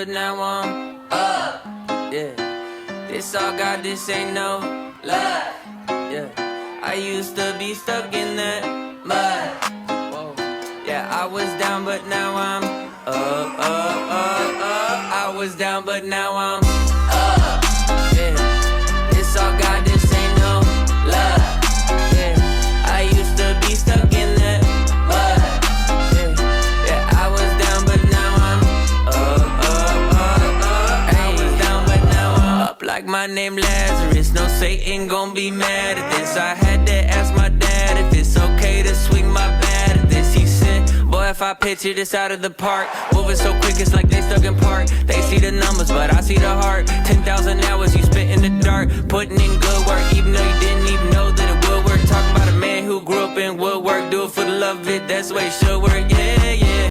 But now I'm up, yeah. This all God, this ain't no lie, yeah. I used to be stuck in that mud, whoa. Yeah, I was down, but now I'm up. I was down, but now I'm up, yeah. This all God, this ain't no lie, yeah. I used to be stuck in that mud, yeah. Yeah, I was down, but now I'm up. I was down, but now I'm up like my name Lazarus. No Satan gon' be mad at this. I had to ask my dad if it's okay to swing my bat at this. He said, boy, if I picture this out of the park, moving so quick it's like they stuck in park. They see the numbers, but I see the heart. 10,000 hours you spent in the dark, putting in good work, even though you didn't even know that it would work. Talking about a man who grew up in woodwork, do it for the love of it, that's the way it should work, yeah, yeah.